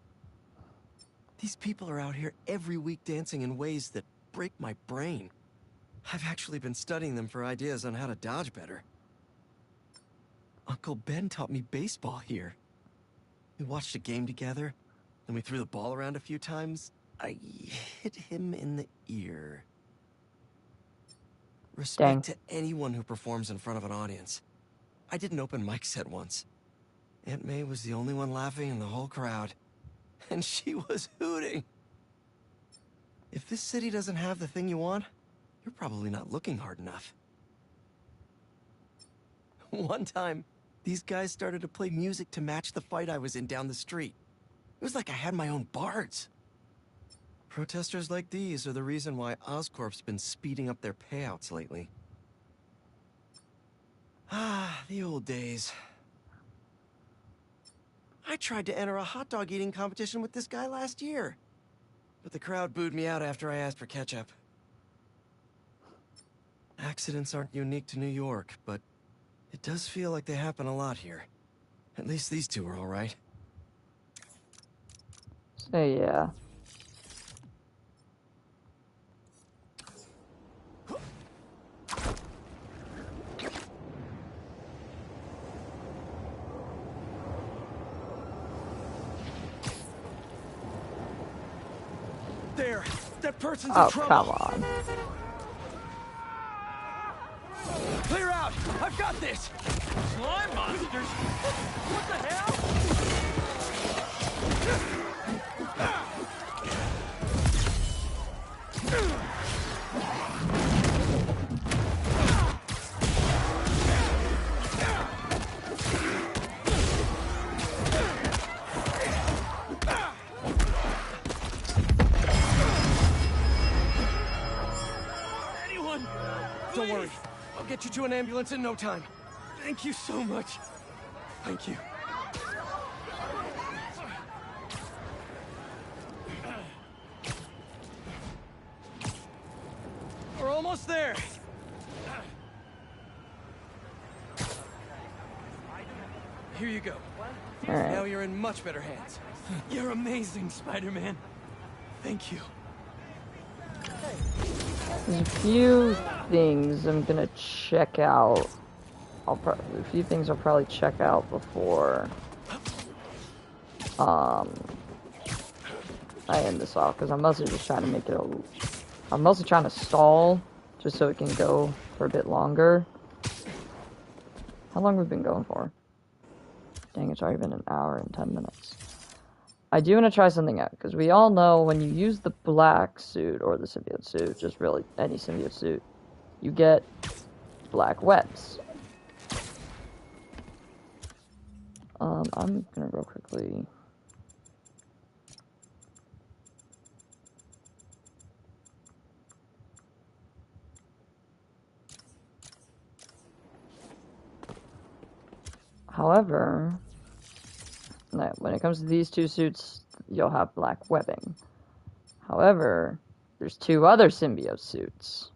These people are out here every week dancing in ways that break my brain. I've actually been studying them for ideas on how to dodge better. Uncle Ben taught me baseball here. We watched a game together, then we threw the ball around a few times. I hit him in the ear. Respect to anyone who performs in front of an audience. I did an open mic set once. Aunt May was the only one laughing in the whole crowd. And she was hooting. If this city doesn't have the thing you want, you're probably not looking hard enough. One time, these guys started to play music to match the fight I was in down the street. It was like I had my own bards. Protesters like these are the reason why Oscorp's been speeding up their payouts lately. Ah, the old days. I tried to enter a hot dog eating competition with this guy last year, but the crowd booed me out after I asked for ketchup. Accidents aren't unique to New York, but it does feel like they happen a lot here. At least these two are all right. So yeah. That person's Oh, in trouble. come on. Clear out! I've got this! Slime monsters? What the hell? Anyone? Don't worry. I'll get you to an ambulance in no time. Thank you so much. Thank you. We're almost there. Here you go. All right. Now you're in much better hands. You're amazing, Spider-Man. Thank you. There's a few things I'm gonna check out. A few things I'll probably check out before I end this off, because I'm mostly just trying to make it I'm mostly trying to stall just so it can go for a bit longer. How long have we been going for? Dang, it's already been an hour and 10 minutes. I do want to try something out, because we all know when you use the black suit, or the symbiote suit, just really any symbiote suit, you get black webs. I'm gonna real quickly... However, when it comes to these two suits, you'll have black webbing. However, there's two other symbiote suits.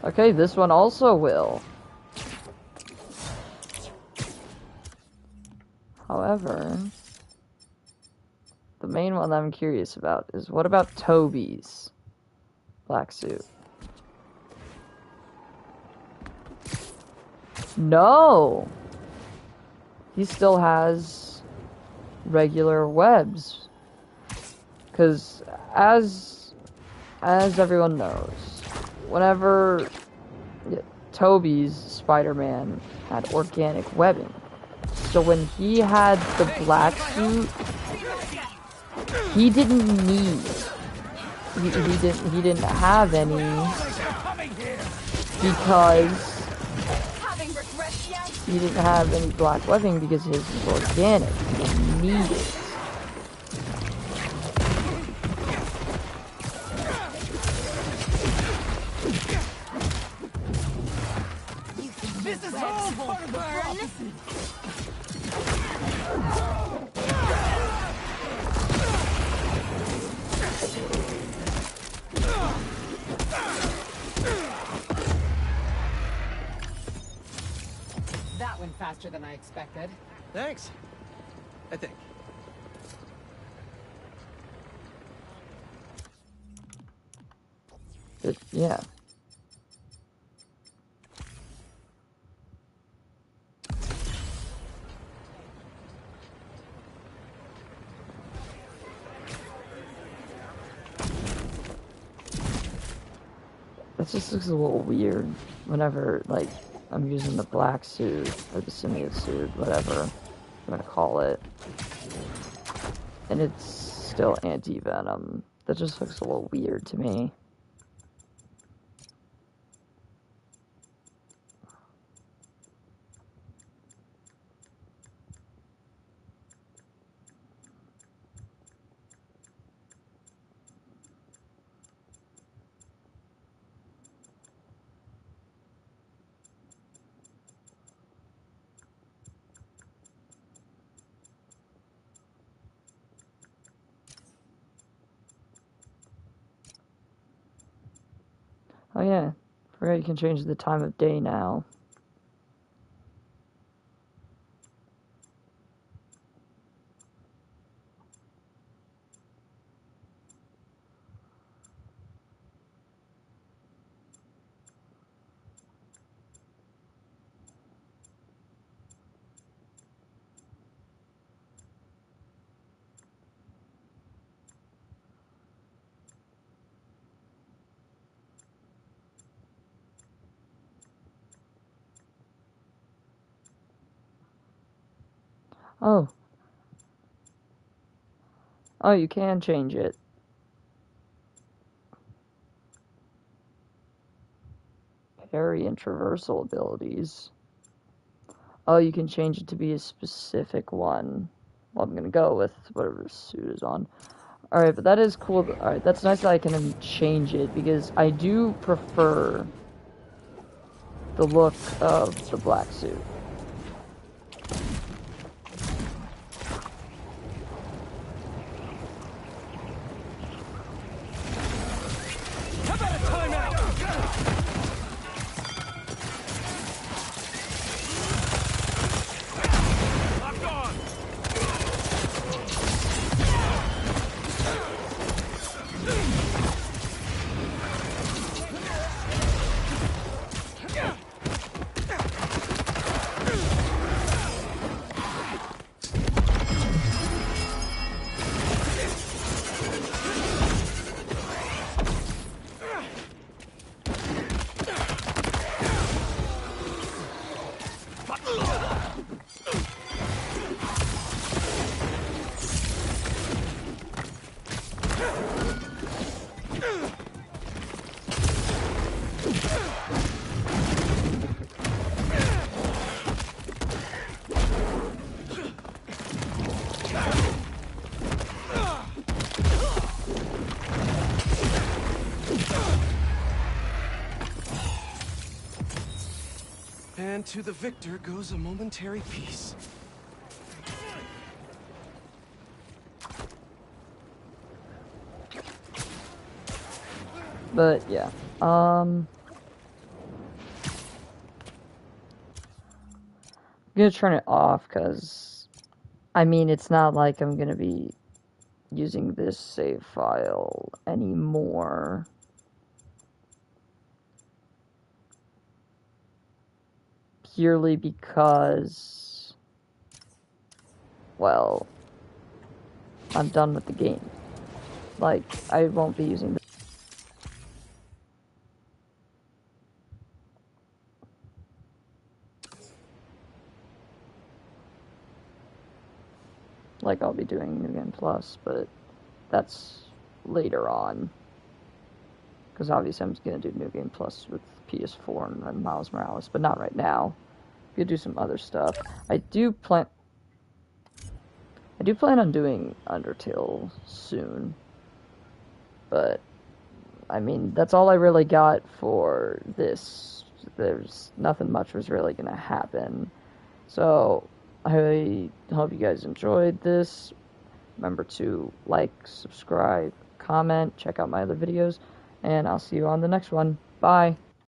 Okay, this one also will. However, the main one that I'm curious about is, what about Toby's black suit? No! He still has regular webs. Because, as everyone knows, whenever Toby's Spider-Man had organic webbing, so when he had the black suit, he didn't need, he didn't have any, because he didn't have any black webbing because his was organic. He didn't need it. This is all part of the problem. That went faster than I expected. Thanks. I think. Yeah. It just looks a little weird whenever, like, I'm using the black suit, or the symbiote suit, whatever I'm gonna call it. And it's still anti-venom. That just looks a little weird to me. Oh yeah, forgot you can change the time of day now. Oh. Oh, you can change it. Parry and traversal abilities. Oh, you can change it to be a specific one. Well, I'm gonna go with whatever the suit is on. Alright, but that is cool. Alright, that's nice that I can change it, because I do prefer the look of the black suit. How about a timeout? Locked on. And to the victor goes a momentary peace. But yeah, I'm gonna turn it off, because I mean, it's not like I'm gonna be using this save file anymore. Purely because, well, I'm done with the game. Like, I won't be using this. Like, I'll be doing New Game Plus, but that's later on. Because obviously I'm going to do New Game Plus with PS4 and Miles Morales, but not right now. I'm going to do some other stuff. I do plan on doing Undertale soon. But, I mean, that's all I really got for this. There's nothing much was really going to happen. So, I hope you guys enjoyed this. Remember to like, subscribe, comment, check out my other videos, and I'll see you on the next one. Bye!